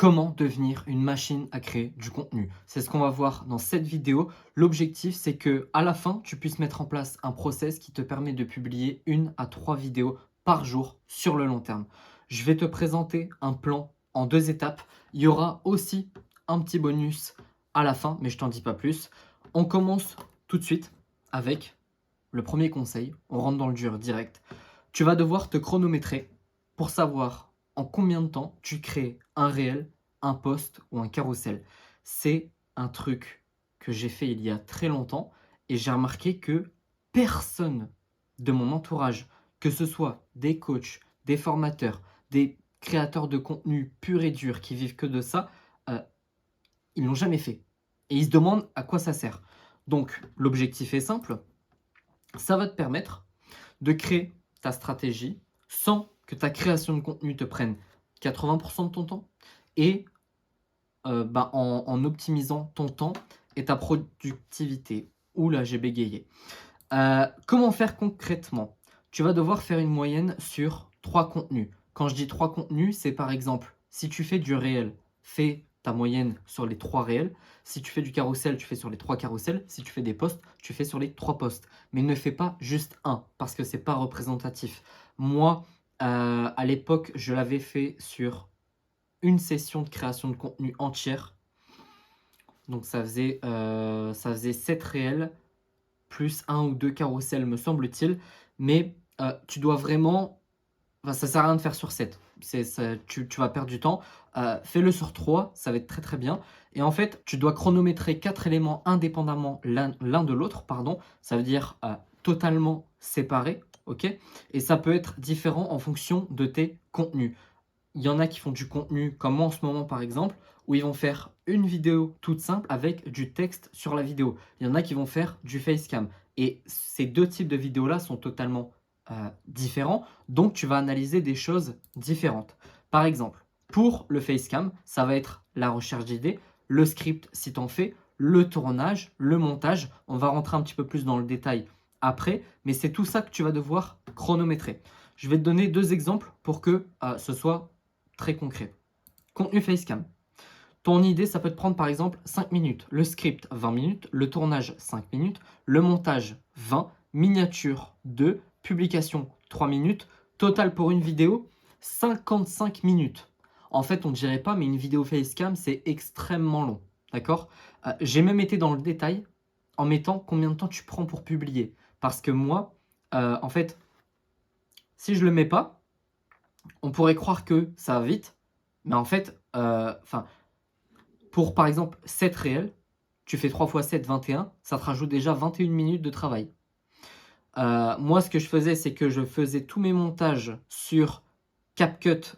Comment devenir une machine à créer du contenu? C'est ce qu'on va voir dans cette vidéo. L'objectif, c'est que à la fin, tu puisses mettre en place un process qui te permet de publier 1 à 3 vidéos par jour sur le long terme. Je vais te présenter un plan en 2 étapes. Il y aura aussi un petit bonus à la fin, mais je t'en dis pas plus. On commence tout de suite avec le premier conseil. On rentre dans le dur direct. Tu vas devoir te chronométrer pour savoir en combien de temps tu crées un réel, un post ou un carrousel. C'est un truc que j'ai fait il y a très longtemps et j'ai remarqué que personne de mon entourage, que ce soit des coachs, des formateurs, des créateurs de contenu pur et dur qui vivent que de ça, euh, ils l'ont jamais fait. Et ils se demandent à quoi ça sert. Donc l'objectif est simple, ça va te permettre de créer ta stratégie sans que ta création de contenu te prenne 80% de ton temps et en optimisant ton temps et ta productivité. Ouh là, j'ai bégayé. Comment faire concrètement? Tu vas devoir faire une moyenne sur 3 contenus. Quand je dis 3 contenus, c'est par exemple, si tu fais du réel, fais ta moyenne sur les 3 réels. Si tu fais du carrousel, tu fais sur les 3 carrousels. Si tu fais des posts, tu fais sur les 3 posts. Mais ne fais pas juste un, parce que c'est pas représentatif. Moi, à l'époque, je l'avais fait sur une session de création de contenu entière. Donc ça faisait 7 réels plus un ou 2 carrousels, me semble-t-il. Mais tu dois vraiment. Enfin, ça sert à rien de faire sur 7. Tu vas perdre du temps. Fais-le sur 3, ça va être très très bien. Et en fait, tu dois chronométrer 4 éléments indépendamment l'un de l'autre, pardon. Ça veut dire totalement séparés, ok? Et ça peut être différent en fonction de tes contenus. Il y en a qui font du contenu, comme moi en ce moment par exemple, où ils vont faire une vidéo toute simple avec du texte sur la vidéo. Il y en a qui vont faire du facecam. Et ces deux types de vidéos-là sont totalement différents, donc tu vas analyser des choses différentes. Par exemple, pour le facecam, ça va être la recherche d'idées, le script si tu en fais, le tournage, le montage. On va rentrer un petit peu plus dans le détail après, mais c'est tout ça que tu vas devoir chronométrer. Je vais te donner 2 exemples pour que ce soit très concret. Contenu facecam. Ton idée, ça peut te prendre par exemple 5 minutes. Le script, 20 minutes. Le tournage, 5 minutes. Le montage, 20. Miniature, 2. Publication, 3 minutes. Total pour une vidéo, 55 minutes. En fait, on ne dirait pas, mais une vidéo facecam, c'est extrêmement long. D'accord? J'ai même été dans le détail en mettant combien de temps tu prends pour publier. Parce que moi, en fait, si je le mets pas, on pourrait croire que ça va vite, mais en fait, pour par exemple 7 réels, tu fais 3 fois 7, 21, ça te rajoute déjà 21 minutes de travail. Moi, ce que je faisais, c'est que je faisais tous mes montages sur CapCut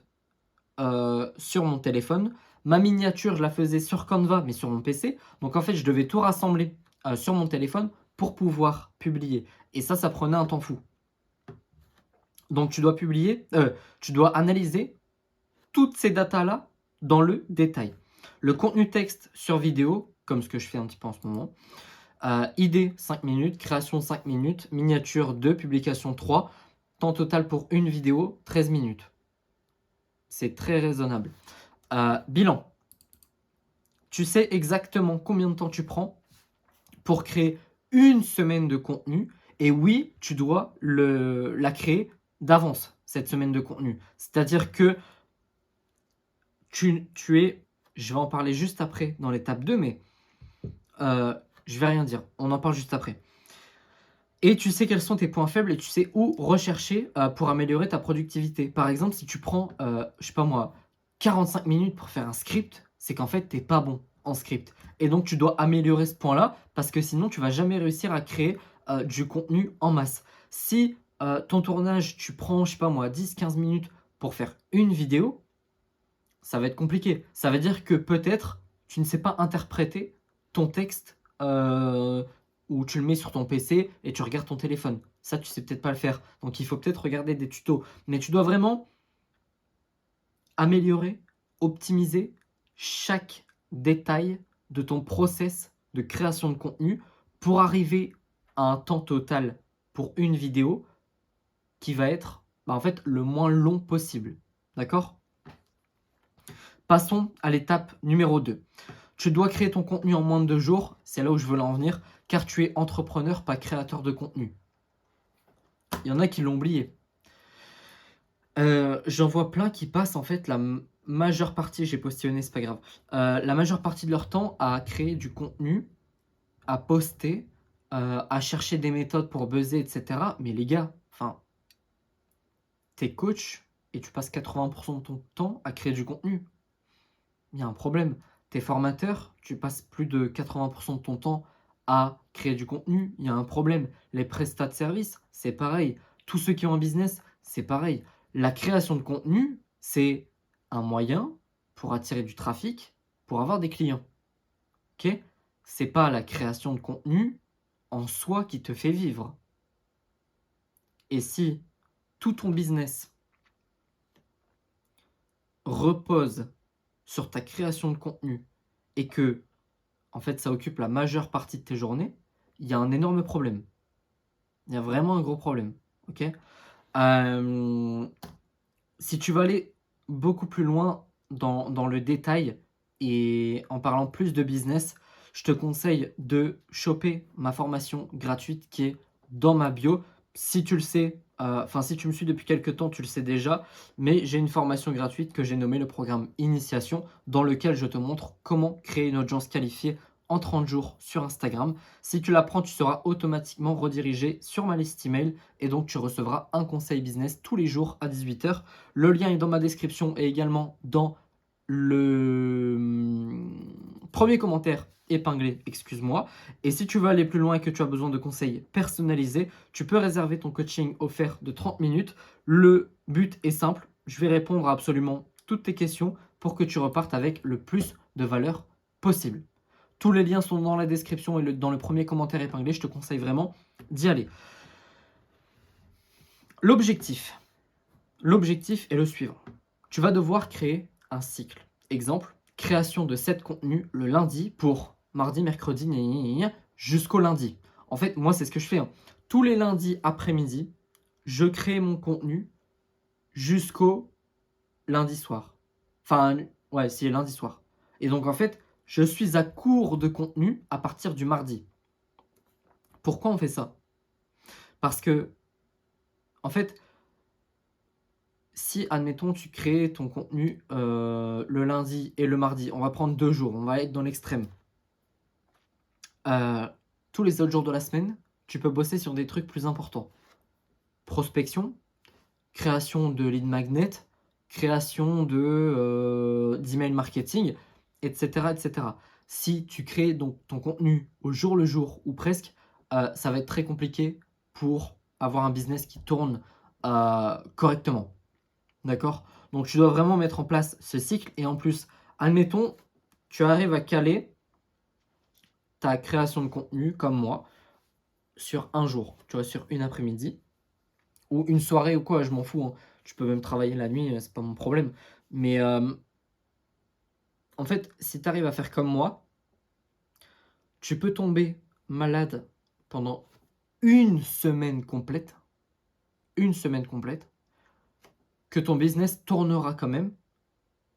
sur mon téléphone. Ma miniature, je la faisais sur Canva, mais sur mon PC. Donc en fait, je devais tout rassembler sur mon téléphone pour pouvoir publier. Et ça prenait un temps fou. Donc tu dois analyser toutes ces datas-là dans le détail. Le contenu texte sur vidéo, comme ce que je fais un petit peu en ce moment. Idée 5 minutes, création 5 minutes, miniature 2, publication 3. Temps total pour une vidéo 13 minutes. C'est très raisonnable. Bilan. Tu sais exactement combien de temps tu prends pour créer une semaine de contenu. Et oui, tu dois la créer d'avance, cette semaine de contenu. C'est-à-dire que tu es, je vais en parler juste après dans l'étape 2, mais je vais rien dire, on en parle juste après. Et tu sais quels sont tes points faibles et tu sais où rechercher pour améliorer ta productivité. Par exemple, si tu prends, je sais pas moi, 45 minutes pour faire un script, c'est qu'en fait, t'es pas bon en script. Et donc, tu dois améliorer ce point-là parce que sinon, tu vas jamais réussir à créer du contenu en masse. Si ton tournage, tu prends, je sais pas moi, 10-15 minutes pour faire une vidéo, ça va être compliqué. Ça veut dire que peut-être tu ne sais pas interpréter ton texte ou tu le mets sur ton PC et tu regardes ton téléphone. Ça, tu sais peut-être pas le faire. Donc, il faut peut-être regarder des tutos. Mais tu dois vraiment améliorer, optimiser chaque détail de ton process de création de contenu pour arriver à un temps total pour une vidéo qui va être en fait le moins long possible. D'accord? Passons à l'étape numéro 2. Tu dois créer ton contenu en moins de 2 jours. C'est là où je veux en venir, car tu es entrepreneur, pas créateur de contenu. Il y en a qui l'ont oublié. J'en vois plein qui passent en fait la majeure partie, j'ai postillonné, c'est pas grave, la majeure partie de leur temps à créer du contenu, à poster, à chercher des méthodes pour buzzer, et cetera. Mais les gars, enfin, tu coach et tu passes 80 de ton temps à créer du contenu. Il y a un problème. Tu formateur, tu passes plus de 80 de ton temps à créer du contenu. Il y a un problème. Les prestats de services, c'est pareil. Tous ceux qui ont un business, c'est pareil. La création de contenu, c'est un moyen pour attirer du trafic, pour avoir des clients. OK? C'est pas la création de contenu en soi qui te fait vivre. Et si tout ton business repose sur ta création de contenu et que, en fait, ça occupe la majeure partie de tes journées, il y a un énorme problème. Il y a vraiment un gros problème. OK? Si tu veux aller beaucoup plus loin dans le détail et en parlant plus de business, je te conseille de choper ma formation gratuite qui est dans ma bio. Si tu le sais, enfin si tu me suis depuis quelques temps, tu le sais déjà, mais j'ai une formation gratuite que j'ai nommée le programme Initiation, dans lequel je te montre comment créer une audience qualifiée en 30 jours sur Instagram. Si tu l'apprends, tu seras automatiquement redirigé sur ma liste email et donc tu recevras un conseil business tous les jours à 18h. Le lien est dans ma description et également dans le premier commentaire épinglé, excuse-moi. Et si tu veux aller plus loin et que tu as besoin de conseils personnalisés, tu peux réserver ton coaching offert de 30 minutes. Le but est simple, je vais répondre à absolument toutes tes questions pour que tu repartes avec le plus de valeur possible. Tous les liens sont dans la description et dans le premier commentaire épinglé. Je te conseille vraiment d'y aller. L'objectif est le suivant. Tu vas devoir créer un cycle. Exemple, création de 7 contenus le lundi pour mardi, mercredi, jusqu'au lundi. En fait, moi, c'est ce que je fais. Tous les lundis après-midi, je crée mon contenu jusqu'au lundi soir. Enfin, ouais, c'est lundi soir. Et donc, en fait, je suis à court de contenu à partir du mardi. Pourquoi on fait ça? Parce que, en fait, si, admettons, tu crées ton contenu le lundi et le mardi, on va prendre 2 jours, on va être dans l'extrême. Tous les autres jours de la semaine, tu peux bosser sur des trucs plus importants. Prospection, création de lead magnet, création d'email marketing, etc., etc. Si tu crées donc ton contenu au jour le jour ou presque, ça va être très compliqué pour avoir un business qui tourne correctement. D'accord? Donc tu dois vraiment mettre en place ce cycle et en plus, admettons, tu arrives à caler ta création de contenu comme moi sur un jour, tu vois, sur une après-midi ou une soirée ou quoi, je m'en fous, hein. Tu peux même travailler la nuit, c'est pas mon problème. Mais en fait, si tu arrives à faire comme moi, tu peux tomber malade pendant une semaine complète, que ton business tournera quand même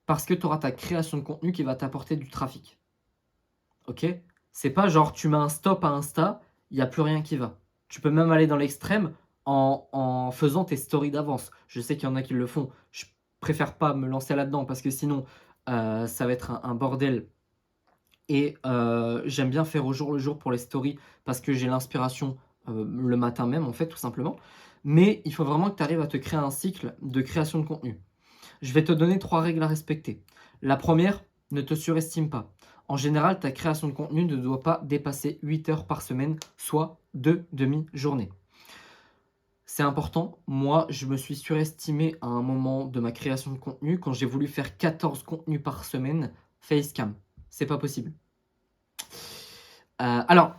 parce que tu auras ta création de contenu qui va t'apporter du trafic. OK? C'est pas genre tu mets un stop à Insta, il y a plus rien qui va. Tu peux même aller dans l'extrême en faisant tes stories d'avance. Je sais qu'il y en a qui le font. Je préfère pas me lancer là-dedans parce que sinon, ça va être un bordel et j'aime bien faire au jour le jour pour les stories parce que j'ai l'inspiration, le matin même en fait, tout simplement. Mais il faut vraiment que tu arrives à te créer un cycle de création de contenu. Je vais te donner 3 règles à respecter. La première, ne te surestime pas. En général, ta création de contenu ne doit pas dépasser 8 heures par semaine, soit 2 demi-journées. C'est important. Moi, je me suis surestimé à un moment de ma création de contenu quand j'ai voulu faire 14 contenus par semaine facecam. C'est pas possible. Alors,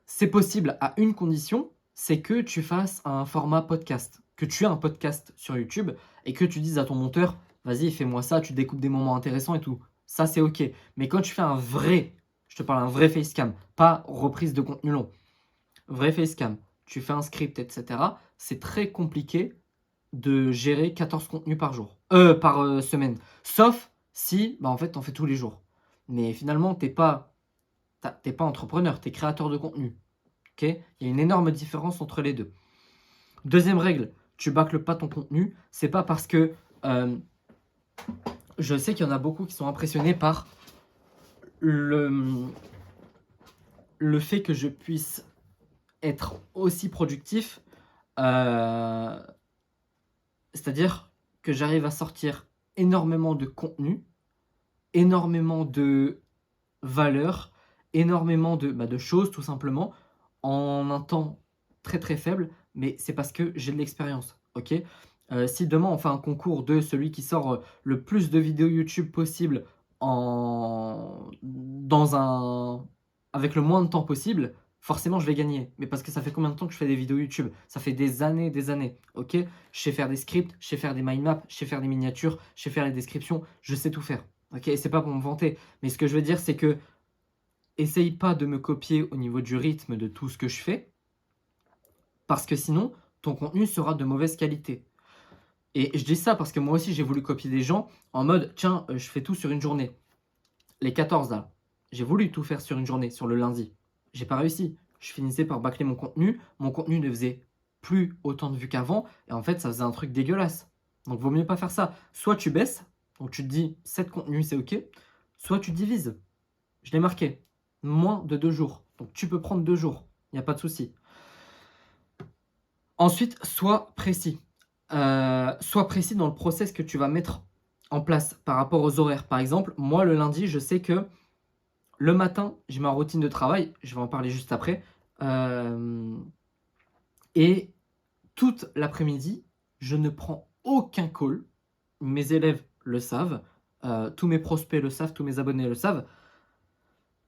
c'est possible à une condition, c'est que tu fasses un format podcast, que tu aies un podcast sur YouTube et que tu dises à ton monteur, vas-y, fais-moi ça, tu découpes des moments intéressants et tout. Ça, c'est OK. Mais quand tu fais un vrai, je te parle un vrai facecam, pas reprise de contenu long, vrai facecam, tu fais un script, etc., c'est très compliqué de gérer 14 contenus par jour, par semaine. Sauf Si, bah, en fait, tu en fais tous les jours. Mais finalement, tu pas entrepreneur, tu es créateur de contenu. OK? Il y a une énorme différence entre les 2. Deuxième règle, tu bâcles pas ton contenu. C'est pas parce que, je sais qu'il y en a beaucoup qui sont impressionnés par le, le fait que je puisse être aussi productif, heu, c'est-à-dire que j'arrive à sortir énormément de contenu, énormément de valeur, énormément de choses tout simplement, en un temps très, très faible, mais c'est parce que j'ai de l'expérience, OK? Si demain on fait un concours de celui qui sort, le plus de vidéos YouTube possible en dans un avec le moins de temps possible, forcément je vais gagner. Mais parce que ça fait combien de temps que je fais des vidéos YouTube? Ça fait des années, OK? Je sais faire des scripts, je sais faire des mind maps, je sais faire des miniatures, je sais faire les descriptions, je sais tout faire, OK? Et c'est pas pour me vanter, mais ce que je veux dire, c'est que essaye pas de me copier au niveau du rythme de tout ce que je fais, parce que sinon, ton contenu sera de mauvaise qualité. Et je dis ça parce que moi aussi, j'ai voulu copier des gens en mode: «Tiens, je fais tout sur une journée». Les 14 là, j'ai voulu tout faire sur une journée, sur le lundi. J'ai pas réussi. Je finissais par bâcler mon contenu. Mon contenu ne faisait plus autant de vues qu'avant et en fait, ça faisait un truc dégueulasse. Donc vaut mieux pas faire ça. Soit tu baisses, donc tu te dis: «7 contenus, c'est OK», soit tu divises. Je l'ai marqué, moins de 2 jours. Donc tu peux prendre 2 jours, il y a pas de souci. Ensuite, sois précis dans le process que tu vas mettre en place par rapport aux horaires. Par exemple, moi le lundi, je sais que le matin, j'ai ma routine de travail, je vais en parler juste après, hem et toute l'après-midi, je ne prends aucun call. Mes élèves le savent, tous mes prospects le savent, tous mes abonnés le savent.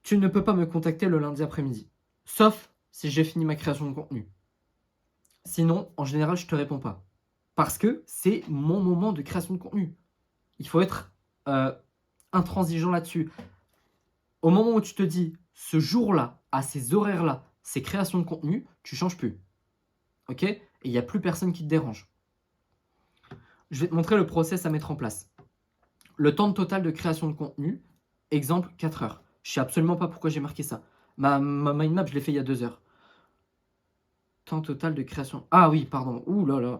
Tu ne peux pas me contacter le lundi après-midi, sauf si j'ai fini ma création de contenu. Sinon, en général, je te réponds pas. Parce que c'est mon moment de création de contenu. Il faut être, intransigeant là-dessus. Au moment où tu te dis: «Ce jour-là, à ces horaires-là, c'est création de contenu», tu changes plus. OK? Et il y a plus personne qui te dérange. Je vais te montrer le process à mettre en place. Le temps total de création de contenu, exemple 4 heures. Je sais absolument pas pourquoi j'ai marqué ça. Ma mind map, je l'ai fait il y a 2 heures. Temps total de création, ah oui, pardon. Ouh là là.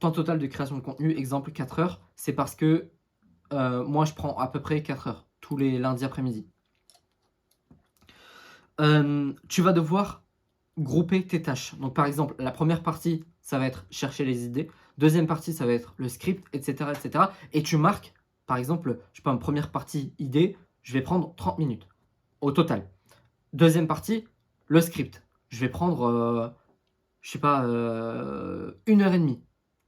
Temps total de création de contenu, exemple 4 heures. C'est parce que, moi, je prends à peu près 4 heures tous les lundis après-midi. Tu vas devoir grouper tes tâches. Donc, par exemple, la première partie, ça va être chercher les idées. Deuxième partie, ça va être le script, et cetera, et cetera. Et tu marques, par exemple, je sais pas, une première partie idée, je vais prendre 30 minutes au total. Deuxième partie, le script. Je vais prendre, je sais pas, 1 heure et demie,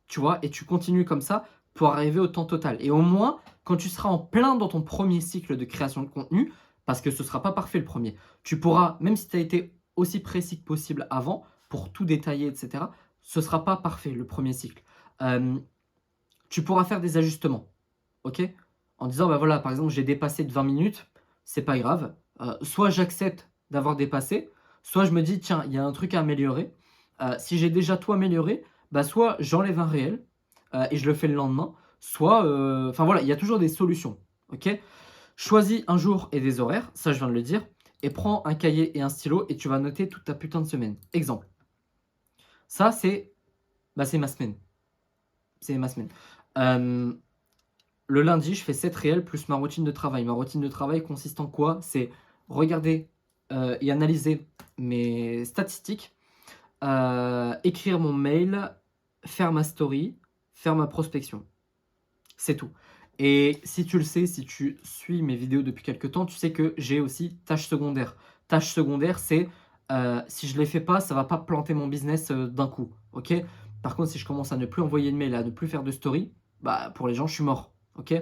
tu vois? Et tu continues comme ça pour arriver au temps total. Et au moins, quand tu seras en plein dans ton premier cycle de création de contenu, parce que ce ne sera pas parfait le premier, tu pourras, même si tu as été aussi précis que possible avant, pour tout détailler, et cetera, ce ne sera pas parfait le premier cycle. Hem, Tu pourras faire des ajustements, OK? En disant: «Bah, voilà, par exemple, j'ai dépassé de 20 minutes, c'est pas grave». Soit j'accepte d'avoir dépassé, soit je me dis: «Tiens, il y a un truc à améliorer». Si j'ai déjà tout amélioré, bah, soit j'enlève un réel, et je le fais le lendemain, soit, enfin voilà, il y a toujours des solutions, OK? Choisis un jour et des horaires, ça je viens de le dire, et prends un cahier et un stylo et tu vas noter toute ta putain de semaine. Exemple, ça c'est ma semaine, c'est ma semaine. Hem Le lundi, je fais 7 réels plus ma routine de travail. Ma routine de travail consiste en quoi? C'est regarder, et analyser mes statistiques, écrire mon mail, faire ma story, faire ma prospection. C'est tout. Et si tu le sais, si tu suis mes vidéos depuis quelque temps, tu sais que j'ai aussi tâches secondaires. Tâches secondaires, c'est, si je les fais pas, ça va pas planter mon business, d'un coup, OK? Par contre, si je commence à ne plus envoyer de mail, à ne plus faire de story, bah, pour les gens, je suis mort, OK?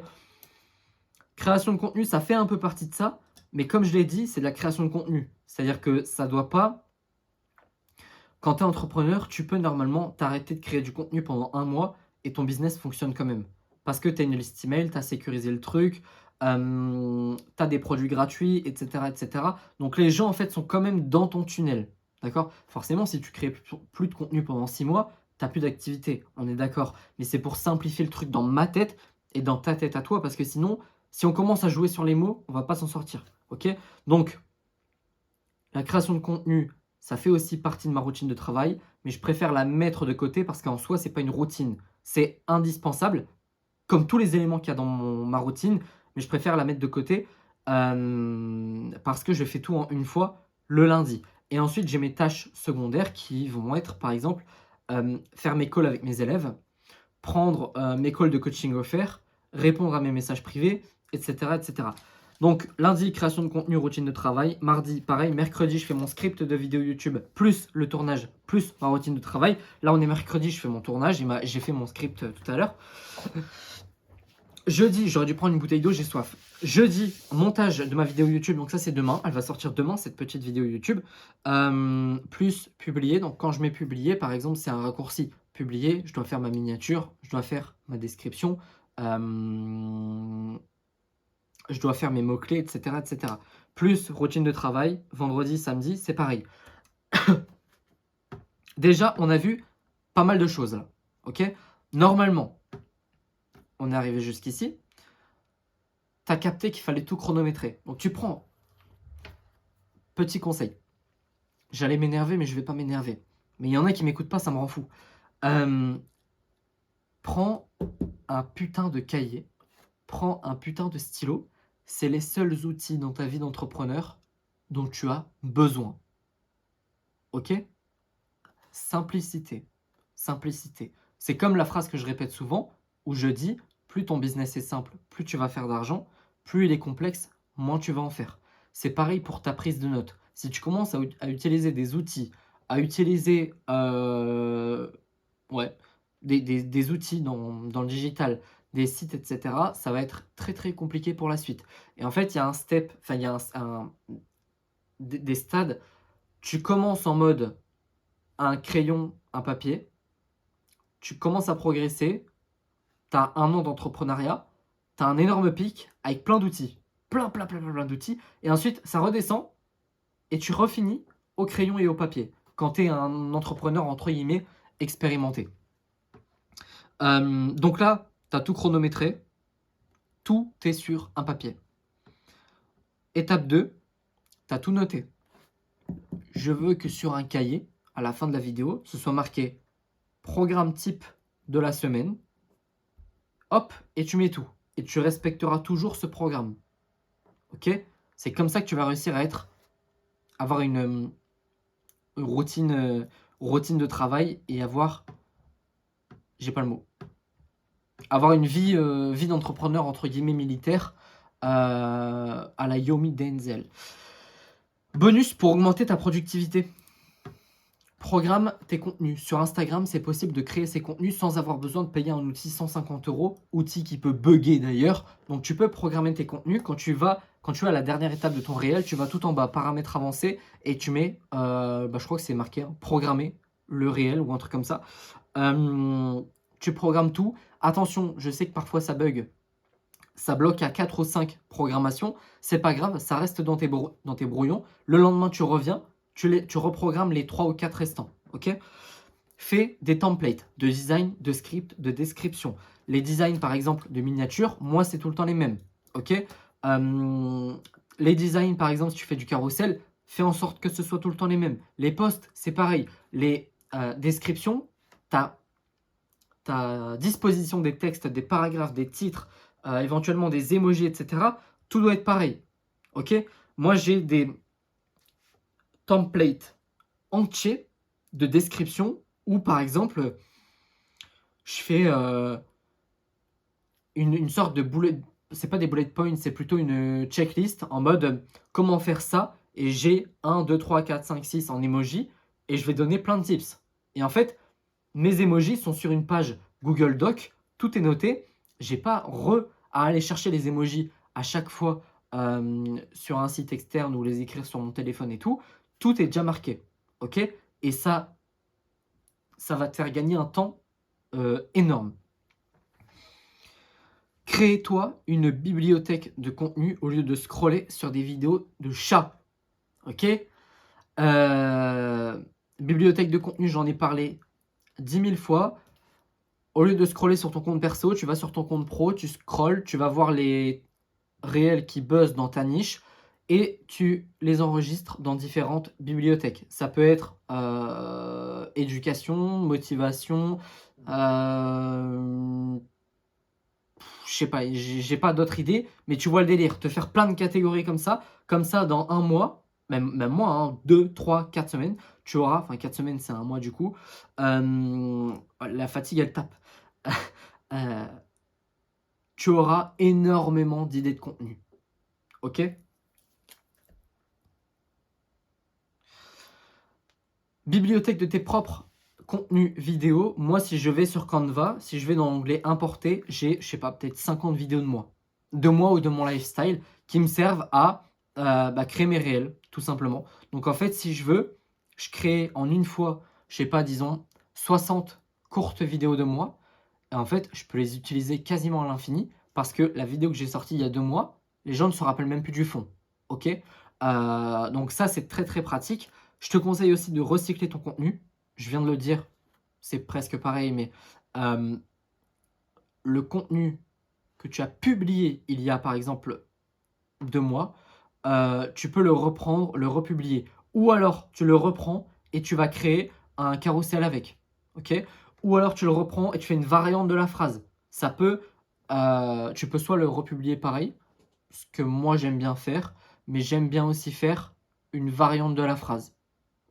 Création de contenu, ça fait un peu partie de ça, mais comme je l'ai dit, c'est de la création de contenu. C'est-à-dire que ça doit pas, quand tu es entrepreneur, tu peux normalement t'arrêter de créer du contenu pendant 1 mois et ton business fonctionne quand même. Parce que tu as une liste email, tu as sécurisé le truc, tu as des produits gratuits, et cetera, et cetera. Donc les gens, en fait, sont quand même dans ton tunnel, d'accord? Forcément, si tu crées plus de contenu pendant 6 mois, tu as plus d'activité, on est d'accord. Mais c'est pour simplifier le truc dans ma tête, et dans ta tête à toi, parce que sinon, si on commence à jouer sur les mots, on va pas s'en sortir. Ok? Donc, la création de contenu, ça fait aussi partie de ma routine de travail, mais je préfère la mettre de côté parce qu'en soi, c'est pas une routine. C'est indispensable, comme tous les éléments qu'il y a dans ma routine, mais je préfère la mettre de côté parce que je fais tout en une fois le lundi. Et ensuite, j'ai mes tâches secondaires qui vont être, par exemple, faire mes calls avec mes élèves, prendre mes calls de coaching offerts, répondre à mes messages privés, etc., etc. Donc, lundi, création de contenu, routine de travail. Mardi, pareil. Mercredi, je fais mon script de vidéo YouTube, plus le tournage, plus ma routine de travail. Là, on est mercredi, je fais mon tournage. J'ai fait mon script tout à l'heure. Jeudi, j'aurais dû prendre une bouteille d'eau, j'ai soif. Jeudi, montage de ma vidéo YouTube. Donc ça, c'est demain. Elle va sortir demain, cette petite vidéo YouTube. Plus publier. Donc quand je mets publier, par exemple, c'est un raccourci. Publier, je dois faire ma miniature, je dois faire ma description, je dois faire mes mots-clés, etc., etc. Plus routine de travail, vendredi, samedi, c'est pareil. Déjà, on a vu pas mal de choses là. Ok? Normalement, on est arrivé jusqu'ici. Tu as capté qu'il fallait tout chronométrer. Donc tu prends. Petit conseil. J'allais m'énerver, mais je vais pas m'énerver. Mais il y en a qui m'écoutent pas, ça me rend fou. Prends un putain de cahier. Prends un putain de stylo. C'est les seuls outils dans ta vie d'entrepreneur dont tu as besoin. Ok? Simplicité. Simplicité. C'est comme la phrase que je répète souvent, où je dis, plus ton business est simple, plus tu vas faire d'argent, plus il est complexe, moins tu vas en faire. C'est pareil pour ta prise de notes. Si tu commences à utiliser des outils, à utiliser des outils dans le digital, des sites, etc., ça va être très très compliqué pour la suite. Et en fait, il y a un step, enfin il y a des stades. Tu commences en mode un crayon, un papier, tu commences à progresser, tu as un an d'entrepreneuriat, tu as un énorme pic avec plein d'outils, plein d'outils, et ensuite ça redescend et tu refinis au crayon et au papier quand tu es un entrepreneur entre guillemets expérimenté. Donc là, tu as tout chronométré, tout est sur un papier. Étape 2, tu as tout noté. Je veux que sur un cahier, à la fin de la vidéo, ce soit marqué programme type de la semaine. Hop, et tu mets tout. Et tu respecteras toujours ce programme. Ok? C'est comme ça que tu vas réussir à avoir une routine de travail et avoir, j'ai pas le mot, avoir une vie d'entrepreneur entre guillemets militaire à la Yomi Denzel. Bonus pour augmenter ta productivité. Programme tes contenus. Sur Instagram, c'est possible de créer ces contenus sans avoir besoin de payer un outil 150 €, outil qui peut bugger d'ailleurs. Donc tu peux programmer tes contenus. Quand tu vas à la dernière étape de ton réel, tu vas tout en bas, paramètres avancés, et tu mets, je crois que c'est marqué, hein, programmer le réel ou un truc comme ça. Tu programmes tout. Attention, je sais que parfois ça bug. Ça bloque à 4 ou 5 programmations. C'est pas grave, ça reste dans tes brouillons. Le lendemain, tu reviens. Tu reprogrammes les 3 ou 4 restants. Ok? Fais des templates de design, de script, de description. Les designs, par exemple, de miniatures, moi, c'est tout le temps les mêmes. Ok? Les designs, par exemple, si tu fais du carrousel, fais en sorte que ce soit tout le temps les mêmes. Les posts, c'est pareil. Les descriptions, tu as disposition des textes, des paragraphes, des titres, éventuellement des emojis, etc. Tout doit être pareil. Ok? Moi, j'ai des templates entiers de description où, par exemple, je fais une sorte de bullet. C'est pas des bullet points, c'est plutôt une checklist en mode comment faire ça. Et j'ai 1, 2, 3, 4, 5, 6 en emoji. Et je vais donner plein de tips. Et en fait, mes emojis sont sur une page Google Doc. Tout est noté. J'ai pas à aller chercher les emojis à chaque fois sur un site externe ou les écrire sur mon téléphone et tout. Tout est déjà marqué. Ok? Et ça va te faire gagner un temps énorme. Crée-toi une bibliothèque de contenu au lieu de scroller sur des vidéos de chats. Ok? Bibliothèque de contenu, j'en ai parlé 10 000 fois. Au lieu de scroller sur ton compte perso, tu vas sur ton compte pro, tu scrolles, tu vas voir les réels qui buzzent dans ta niche et tu les enregistres dans différentes bibliothèques. Ça peut être éducation, motivation, je sais pas, j'ai pas d'autres idées, mais tu vois le délire. Te faire plein de catégories comme ça dans un mois, même moins, hein, 2, 3, 4 semaines, tu auras, enfin 4 semaines c'est un mois du coup, la fatigue elle tape. Heu, Tu auras énormément d'idées de contenu, OK? Bibliothèque de tes propres contenus vidéo. Moi, si je vais sur Canva, si je vais dans l'onglet importer, j'ai, je sais pas, peut-être 50 vidéos de moi ou de mon lifestyle qui me servent à créer mes réels, tout simplement. Donc en fait, si je veux, je crée en une fois, je sais pas, disons 60 courtes vidéos de moi. Et en fait, je peux les utiliser quasiment à l'infini parce que la vidéo que j'ai sortie il y a 2 mois, les gens ne se rappellent même plus du fond. OK? Donc ça, c'est très, très pratique. Je te conseille aussi de recycler ton contenu. Je viens de le dire, c'est presque pareil, mais hem, le contenu que tu as publié il y a, par exemple, 2 mois, tu peux le reprendre, le republier. Ou alors tu le reprends et tu vas créer un carrousel avec, OK? Ou alors tu le reprends et tu fais une variante de la phrase. Ça peut, tu peux soit le republier pareil, ce que moi j'aime bien faire, mais j'aime bien aussi faire une variante de la phrase,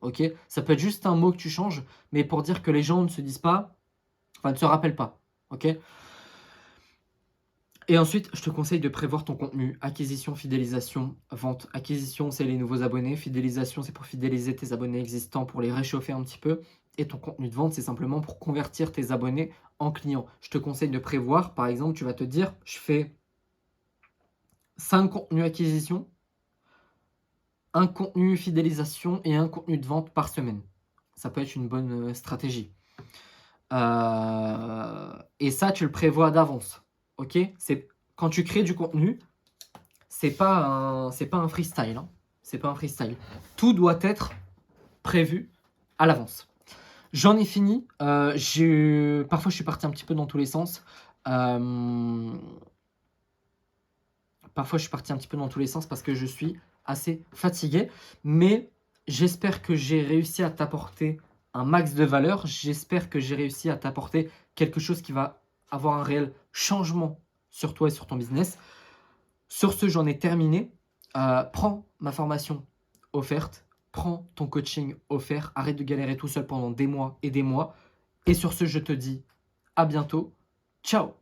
OK? Ça peut être juste un mot que tu changes, mais pour dire que les gens ne se disent pas, enfin ne se rappellent pas, OK? Et ensuite, je te conseille de prévoir ton contenu. Acquisition, fidélisation, vente. Acquisition, c'est les nouveaux abonnés. Fidélisation, c'est pour fidéliser tes abonnés existants, pour les réchauffer un petit peu. Et ton contenu de vente, c'est simplement pour convertir tes abonnés en clients. Je te conseille de prévoir, par exemple, tu vas te dire, je fais 5 contenus acquisition, un contenu fidélisation et un contenu de vente par semaine. Ça peut être une bonne stratégie. Et ça, tu le prévois d'avance. OK? C'est quand tu crées du contenu, c'est pas un freestyle, hein. C'est pas un freestyle. Tout doit être prévu à l'avance. J'en ai fini. Parfois, je suis parti un petit peu dans tous les sens. Hem, Parfois, je suis parti un petit peu dans tous les sens parce que je suis assez fatigué. Mais j'espère que j'ai réussi à t'apporter un max de valeur. J'espère que j'ai réussi à t'apporter quelque chose qui va avoir un réel changement sur toi et sur ton business. Sur ce, j'en ai terminé. Prends ma formation offerte, prends ton coaching offert, arrête de galérer tout seul pendant des mois et des mois. Et sur ce, je te dis à bientôt. Ciao!